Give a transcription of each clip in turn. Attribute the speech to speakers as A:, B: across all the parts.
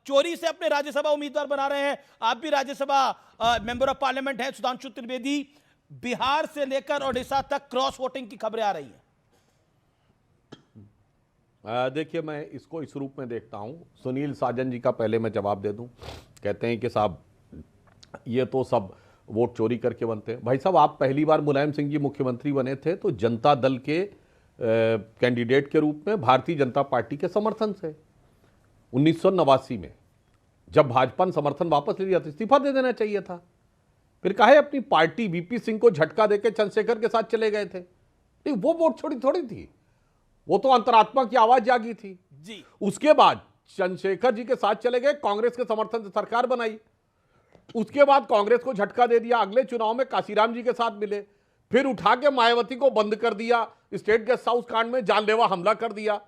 A: चोरी से अपने राज्यसभा उम्मीदवार बना रहे हैं, आप भी राज्यसभा मेंबर ऑफ पार्लियामेंट हैं सुधांशु त्रिवेदी। बिहार से लेकर ओडिशा तक क्रॉस वोटिंग की खबरें आ रही हैं।
B: देखिए, मैं इसको इस रूप में देखता हूं। सुनील साजन जी का पहले मैं जवाब दे दूं। कहते हैं कि साहब ये तो सब वोट चोरी करके बनते हैं। भाई साहब, आप पहली बार मुलायम सिंह जी मुख्यमंत्री बने थे तो जनता दल के कैंडिडेट के रूप में भारतीय जनता पार्टी के समर्थन से 1989 में जब भाजपा ने समर्थन वापस ले लिया तो इस्तीफा दे देना चाहिए था। फिर काहे अपनी पार्टी वीपी सिंह को झटका देकर चंद्रशेखर के साथ चले गए थे? नहीं, वो वोट छोड़ी थोड़ी थी, वो तो अंतरात्मा की आवाज जागी थी
A: जी।
B: उसके बाद चंद्रशेखर जी के साथ चले गए, कांग्रेस के समर्थन से सरकार बनाई। उसके बाद कांग्रेस को झटका दे दिया, अगले चुनाव में काशीराम जी के साथ मिले, फिर उठा के मायावती को बंद कर दिया, स्टेट गेस्ट हाउस कांड में जानलेवा हमला कर दिया।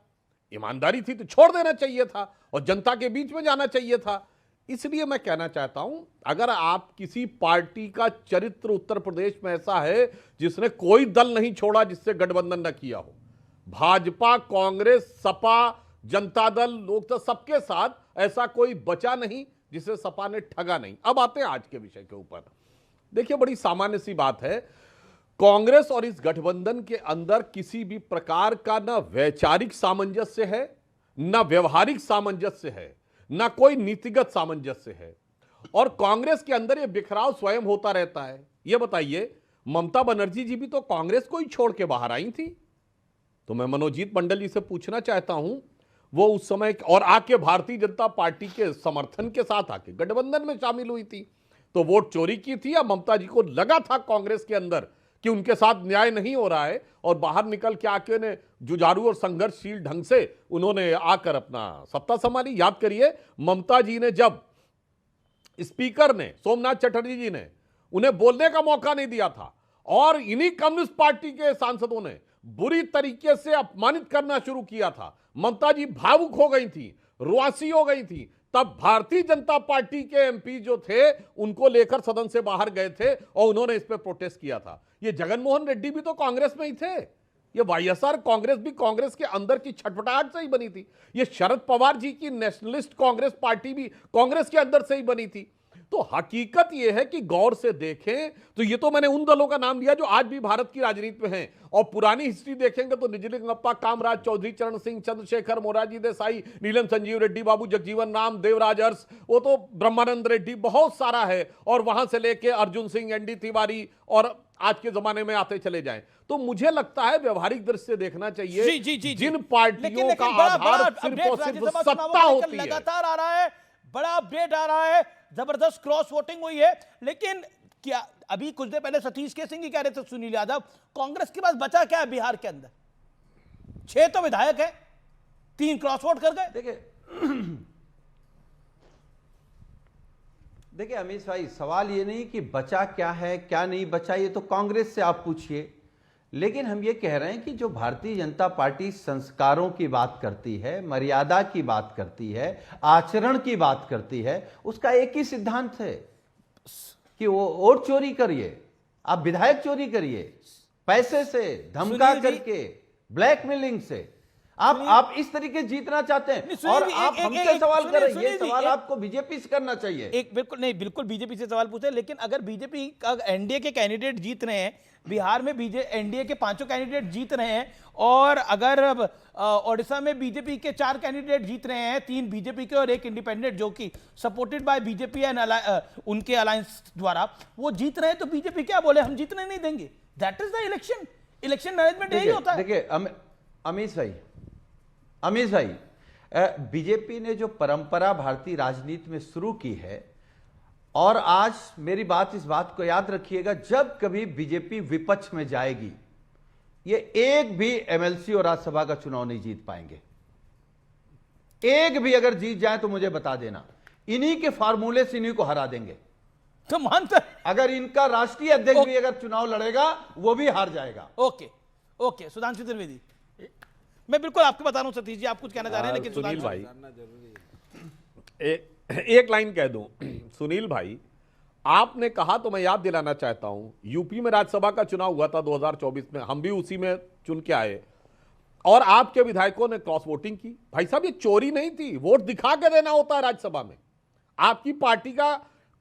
B: ईमानदारी थी तो छोड़ देना चाहिए था और जनता के बीच में जाना चाहिए था। इसलिए मैं कहना चाहता हूं, अगर आप किसी पार्टी का चरित्र उत्तर प्रदेश में ऐसा है जिसने कोई दल नहीं छोड़ा जिससे गठबंधन न किया हो, भाजपा, कांग्रेस, सपा, जनता दल, लोक दल, सबके साथ ऐसा कोई बचा नहीं जिसे सपा ने ठगा नहीं। अब आते हैं आज के विषय के ऊपर। देखिए, बड़ी सामान्य सी बात है, कांग्रेस और इस गठबंधन के अंदर किसी भी प्रकार का ना वैचारिक सामंजस्य है, ना व्यवहारिक सामंजस्य है, ना कोई नीतिगत सामंजस्य है, और कांग्रेस के अंदर यह बिखराव स्वयं होता रहता है। यह बताइए, ममता बनर्जी जी भी तो कांग्रेस को ही छोड़ के बाहर आई थी। तो मैं मनोजीत मंडल जी से पूछना चाहता हूं, वो उस समय और आके भारतीय जनता पार्टी के समर्थन के साथ आके गठबंधन में शामिल हुई थी, तो वोट चोरी की थी या ममता जी को लगा था कांग्रेस के अंदर कि उनके साथ न्याय नहीं हो रहा है और बाहर निकल के आके उन्हें जुझारू और संघर्षशील ढंग से उन्होंने आकर अपना सत्ता संभाली? याद करिए, ममता जी ने जब स्पीकर ने, सोमनाथ चटर्जी जी ने उन्हें बोलने का मौका नहीं दिया था और इन्हीं कम्युनिस्ट पार्टी के सांसदों ने बुरी तरीके से अपमानित करना शुरू किया था, ममता जी भावुक हो गई थी, रुआसी हो गई थी, तब भारतीय जनता पार्टी के एमपी जो थे उनको लेकर सदन से बाहर गए थे और उन्होंने इस पर प्रोटेस्ट किया था। ये जगनमोहन रेड्डी भी तो कांग्रेस में ही थे, ये वाईएसआर कांग्रेस भी कांग्रेस के अंदर की छटपटाहट से ही बनी थी, ये शरद पवार जी की नेशनलिस्ट कांग्रेस पार्टी भी कांग्रेस के अंदर से ही बनी थी। तो हकीकत यह है कि गौर से देखें तो ये तो मैंने उन दलों का नाम लिया जो आज भी भारत की राजनीति में हैं, और पुरानी हिस्ट्री देखेंगे तो निजलिंगप्पा, कामराज चौधरी, चरण सिंह, चंद्रशेखर, मोरारजी देसाई, नीलम संजीव रेड्डी बाबू, जगजीवन राम, देवराज अरस, वो तो ब्रह्मानंद रेड्डी, बहुत सारा है, और वहां से लेके अर्जुन सिंह, एनडी तिवारी, और आज के जमाने में आते चले जाएं। तो मुझे लगता है व्यवहारिक दृष्टि से देखना चाहिए, जिन पार्टियों का आधार सिर्फ और सिर्फ सत्ता होती है।
A: लगातार आ रहा है, बड़ा अपडेट आ रहा है, जबरदस्त क्रॉस वोटिंग हुई है, लेकिन क्या अभी कुछ देर पहले सतीश के सिंह ही कह रहे थे, सुनील यादव, कांग्रेस के पास बचा क्या है बिहार के अंदर? 6 तो विधायक है, 3 क्रॉस वोट कर गए।
C: देखिए अमीश भाई, सवाल ये नहीं कि बचा क्या है क्या नहीं बचा, ये तो कांग्रेस से आप पूछिए, लेकिन हम ये कह रहे हैं कि जो भारतीय जनता पार्टी संस्कारों की बात करती है, मर्यादा की बात करती है, आचरण की बात करती है, उसका एक ही सिद्धांत है कि वो वोट चोरी करिए, आप विधायक चोरी करिए, पैसे से, धमका करके, ब्लैकमेलिंग से आप इस तरीके जीतना चाहते हैं, और आप हमसे सवाल कर रहे हैं। ये सवाल आपको बीजेपी से करना चाहिए।
A: बिल्कुल बीजेपी से सवाल पूछे, लेकिन अगर बीजेपी का एनडीए के कैंडिडेट जीत रहे हैं, बिहार में एनडीए के 5 कैंडिडेट जीत रहे हैं, और अगर ओडिशा में बीजेपी के 4 कैंडिडेट जीत रहे हैं, 3 बीजेपी के और 1 इंडिपेंडेंट जो कि सपोर्टेड बाय बीजेपी एंड उनके अलायंस द्वारा वो जीत रहे हैं, तो बीजेपी क्या बोले, हम जीतने नहीं देंगे। That is the election management यही होता है।
C: देखिए अमीश भाई, बीजेपी ने जो परंपरा भारतीय राजनीति में शुरू की है, और आज मेरी बात इस बात को याद रखिएगा, जब कभी बीजेपी विपक्ष में जाएगी, ये एक भी एमएलसी और राज्यसभा का चुनाव नहीं जीत पाएंगे। एक भी अगर जीत जाए तो मुझे बता देना, इन्हीं के फार्मूले से इन्हीं को हरा देंगे।
A: तो मानता,
C: अगर इनका राष्ट्रीय अध्यक्ष भी अगर चुनाव लड़ेगा वो भी हार जाएगा।
A: ओके सुधांशु त्रिवेदी, मैं बिल्कुल आपको बता रहा हूं, सतीश जी आप कुछ कहना चाह रहे हैं, लेकिन
B: सुनील भाई एक लाइन कह दूं। सुनील भाई, आपने कहा तो मैं याद दिलाना चाहता हूं, यूपी में राज्यसभा का चुनाव हुआ था 2024 में, हम भी उसी में चुन के आए, और आपके विधायकों ने क्रॉस वोटिंग की। भाई साहब ये चोरी नहीं थी, वोट दिखा के देना होता है राज्यसभा में। आपकी पार्टी का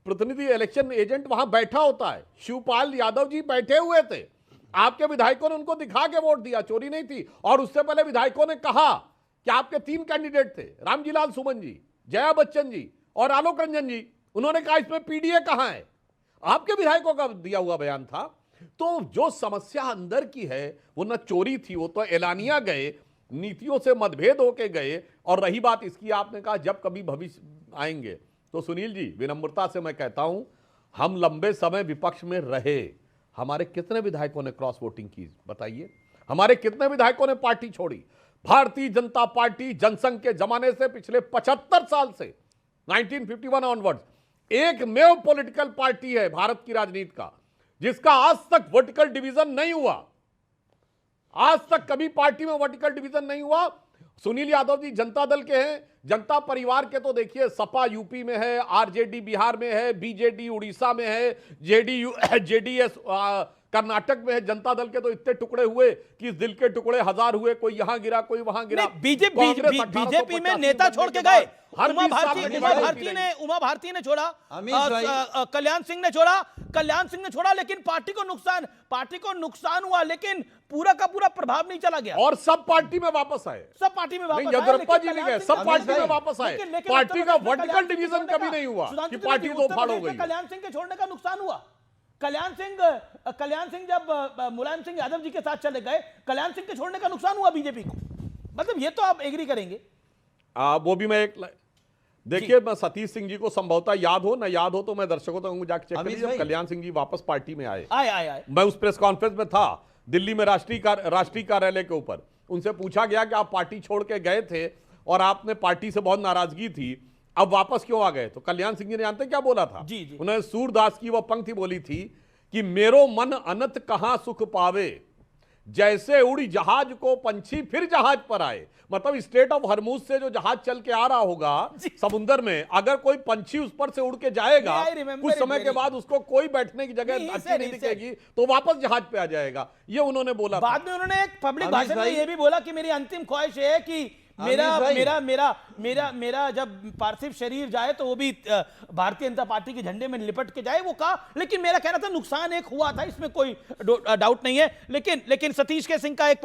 B: प्रतिनिधि इलेक्शन एजेंट वहां बैठा होता है, शिवपाल यादव जी बैठे हुए थे, आपके विधायकों ने उनको दिखा के वोट दिया, चोरी नहीं थी। और उससे पहले विधायकों ने कहा कि आपके 3 कैंडिडेट थे, रामजी लाल सुमन जी, जया बच्चन जी और आलोक रंजन जी, उन्होंने कहा इसमें पीडीए कहां है, आपके विधायकों का दिया हुआ बयान था। तो जो समस्या अंदर की है वो न चोरी थी, वो तो एलानिया गए, नीतियों से मतभेद होके गए। और रही बात इसकी, आपने कहा जब कभी भविष्य आएंगे, तो सुनील जी विनम्रता से मैं कहता हूं, हम लंबे समय विपक्ष में रहे, हमारे कितने विधायकों ने क्रॉस वोटिंग की बताइए, हमारे कितने विधायकों ने पार्टी छोड़ी। भारतीय जनता पार्टी जनसंघ के जमाने से पिछले 75 साल से 1951 ऑनवर्ड्स एकमेव पॉलिटिकल पार्टी है भारत की राजनीति का जिसका आज तक वर्टिकल डिवीजन नहीं हुआ। आज तक कभी पार्टी में वर्टिकल डिवीजन नहीं हुआ। सुनील यादव जी जनता दल के हैं, जनता परिवार के तो देखिए सपा यूपी में है, आरजेडी बिहार में है, बीजेडी उड़ीसा में है, जेडीएस कर्नाटक में है। जनता दल के तो इतने टुकड़े हुए कि इस दिल के टुकड़े 1000 हुए, कोई यहां गिरा कोई वहां गिरा।
A: बीजेपी में नेता छोड़ के गए, उमा भारती ने छोड़ा, कल्याण सिंह ने छोड़ा, लेकिन पार्टी को नुकसान हुआ, लेकिन पूरा का पूरा प्रभाव नहीं चला गया
B: और सब पार्टी में वापस आए,
A: सब पार्टी में वापस आए।
B: यद्यपा जी नहीं गए, सब पार्टी में वापस आए। पार्टी का वर्टिकल डिवीजन कभी नहीं हुआ कि पार्टी दो फाड़ हो गई।
A: कल्याण सिंह के छोड़ने का नुकसान हुआ। कल्याण सिंह जब मुलायम सिंह यादव जी के साथ चले गए, कल्याण सिंह के छोड़ने का नुकसान हुआ बीजेपी को। मतलब ये तो आप एग्री करेंगे।
B: वो भी मैं देखिए, मैं सतीश सिंह जी को संभवतः याद हो ना याद हो तो मैं दर्शकों तक जाकर चेक करिए, जब कल्याण सिंह जी वापस पार्टी में आए, मैं उस प्रेस कॉन्फ्रेंस में था दिल्ली में राष्ट्रीय कार्यालय के ऊपर। उनसे पूछा गया कि आप पार्टी छोड़ के गए थे और आपने पार्टी से बहुत नाराजगी थी, अब वापस क्यों आ गए? तो कल्याण सिंह जी ने जानते क्या बोला था?
A: जी।
B: उन्होंने सूरदास की वह पंक्ति बोली थी कि मेरो मन अनंत कहां सुख पावे, जैसे उड़ी जहाज को पंछी फिर जहाज पर आए। मतलब स्टेट ऑफ हरमुज से जो जहाज चल के आ रहा होगा समुद्र में, अगर कोई पंछी उस पर से उड़ के जाएगा, कुछ समय के बाद उसको कोई बैठने की जगह अच्छी नहीं दिखेगी तो वापस जहाज पे आ जाएगा। ये उन्होंने बोला।
A: बाद में उन्होंने एक पब्लिक भाषण में ये भी बोला कि मेरी अंतिम ख्वाहिश है कि मेरा जब पार्थिव शरीर जाए तो वो भी भारतीय जनता पार्टी के झंडे में लिपट के जाए, वो कहा। लेकिन मेरा कहना था नुकसान एक हुआ था, इसमें कोई डाउट नहीं है। लेकिन सतीश के सिंह का एक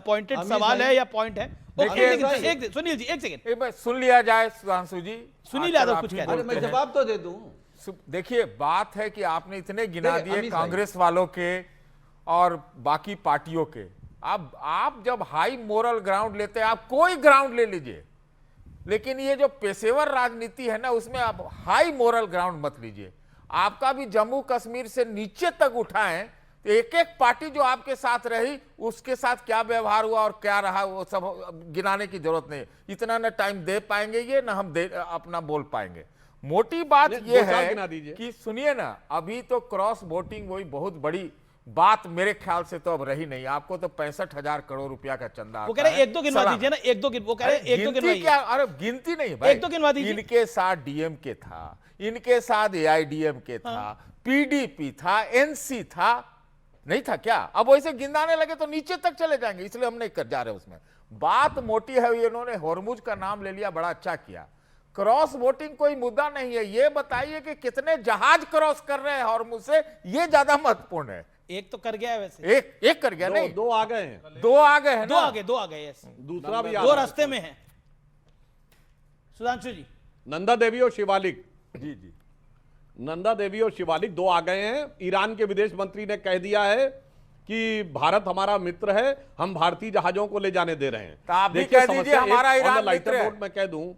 A: पॉइंटेड सवाल है या पॉइंट है। सुनील जी एक सेकंड
D: सुन लिया जाए। सुधांशु जी,
A: सुनील यादव कुछ कह रहे हैं,
C: मैं जवाब तो दे दूं।
D: देखिए, बात है कि आपने इतने गिना दिए कांग्रेस वालों के और बाकी पार्टियों के। अब आप जब हाई मोरल ग्राउंड लेते हैं, आप कोई ग्राउंड ले लीजिए, लेकिन ये जो पेशेवर राजनीति है ना, उसमें आप हाई मोरल ग्राउंड मत लीजिए। आपका भी जम्मू कश्मीर से नीचे तक उठाएं तो एक एक पार्टी जो आपके साथ रही उसके साथ क्या व्यवहार हुआ और क्या रहा, वो सब गिनाने की जरूरत नहीं। इतना ना टाइम दे पाएंगे ये, ना हम अपना बोल पाएंगे। मोटी बात ये है कि सुनिए ना, अभी तो क्रॉस वोटिंग वही बहुत बड़ी बात मेरे ख्याल से तो अब रही नहीं। आपको तो 65,000 करोड़ रुपया का चंदा,
A: वो कह रहे एक दो गिनवा दीजिए ना, वो कह रहे एक दो गिनवाइए।
D: क्या? अरे गिनती नहीं भाई,
A: एक दो गिनवा दीजिए।
D: इनके साथ डीएमके था, इनके साथ एआईडीएमके था, पीडीपी था, एनसी था, नहीं था क्या? अब वैसे गिनाने लगे तो नीचे तक चले जाएंगे, इसलिए हम नहीं कर जा रहे उसमें। बात मोटी है, इन्होंने हॉर्मुज का नाम ले लिया, बड़ा अच्छा किया। क्रॉस वोटिंग कोई मुद्दा नहीं है। ये बताइए कि कितने जहाज क्रॉस कर रहे हैं हॉर्मुज से, ये ज्यादा महत्वपूर्ण है।
A: एक तो कर गया है वैसे,
D: एक कर गया, नहीं
B: दो आ गए हैं,
D: दो आ गए हैं,
A: दो आ गए,
B: दूसरा भी
A: दो रास्ते में है। सुधांशु जी,
B: नंदा देवी और शिवालिक,
D: जी,
B: नंदा देवी और शिवालिक दो आ गए हैं। ईरान के विदेश मंत्री ने कह दिया है कि भारत हमारा मित्र है, हम भारतीय जहाजों को ले जाने दे रहे हैं।
D: तो आप भी कह दीजिए हमारा ईरान मित्र है।
B: मैं कह दूं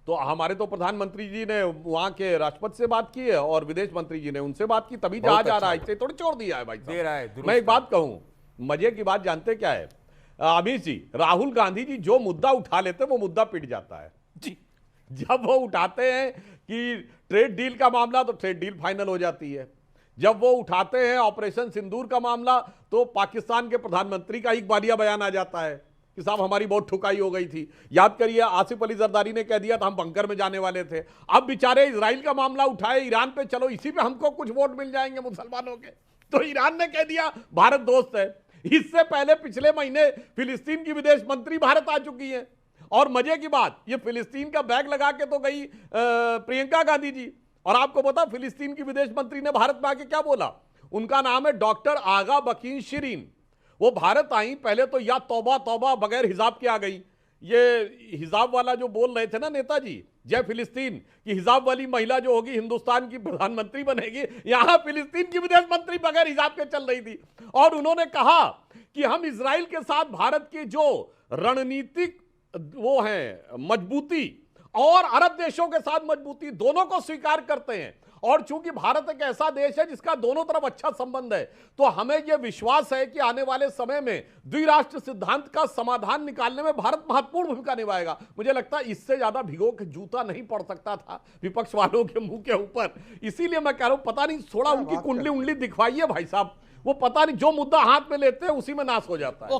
B: तो हमारे तो प्रधानमंत्री जी ने वहां के राष्ट्रपति से बात की है और विदेश मंत्री जी ने उनसे बात की, तभी जहाज आ रहा है। इससे थोड़ी छोड़ दिया है भाई
D: दे रहा है।
B: मैं एक बात कहूं, मजे की बात जानते क्या है अमित जी, राहुल गांधी जी जो मुद्दा उठा लेते हैं वो मुद्दा पिट जाता है
A: जी।
B: जब वो उठाते हैं कि ट्रेड डील का मामला तो ट्रेड डील फाइनल हो जाती है। जब वो उठाते हैं ऑपरेशन सिंदूर का मामला तो पाकिस्तान के प्रधानमंत्री का इकबालिया बयान आ जाता है कि साहब हमारी बहुत ठुकाई हो गई थी। याद करिए आसिफ अली जरदारी ने कह दिया था हम बंकर में जाने वाले थे। अब बेचारे इजराइल का मामला उठाए ईरान पे, चलो इसी पे हमको कुछ वोट मिल जाएंगे मुसलमानों के, तो ईरान ने कह दिया भारत दोस्त है। इससे पहले पिछले महीने फिलिस्तीन की विदेश मंत्री भारत आ चुकी हैं। और मजे की बात, ये फिलिस्तीन का बैग लगा के तो गई प्रियंका गांधी जी। और आपको पता फिलिस्तीन की विदेश मंत्री ने भारत में आके क्या बोला? उनका नाम है डॉक्टर आगा बकीन शिरीन। वो भारत आई, पहले तो या तौबा तौबा बगैर हिजाब के आ गई। ये हिजाब वाला जो बोल रहे थे ना नेताजी, जय फिलिस्तीन, कि हिजाब वाली महिला जो होगी हिंदुस्तान की प्रधानमंत्री बनेगी, यहां फिलिस्तीन की विदेश मंत्री बगैर हिजाब के चल रही थी। और उन्होंने कहा कि हम इजराइल के साथ भारत की जो रणनीतिक वो है मजबूती और अरब देशों के साथ मजबूती, दोनों को स्वीकार करते हैं। और चूंकि भारत एक ऐसा देश है जिसका दोनों तरफ अच्छा संबंध है, तो हमें यह विश्वास है कि आने वाले समय में द्विराष्ट्र सिद्धांत का समाधान निकालने में भारत महत्वपूर्ण भूमिका निभाएगा। मुझे लगता है इससे ज्यादा भिगो के जूता नहीं पड़ सकता था विपक्ष वालों के मुंह के ऊपर। इसीलिए मैं कह रहा हूं, पता नहीं, थोड़ा उनकी कुंडली उंडली दिखवाइए भाई साहब। वो पता नहीं जो मुद्दा हाथ में लेते हैं उसी में नाश हो जाता है।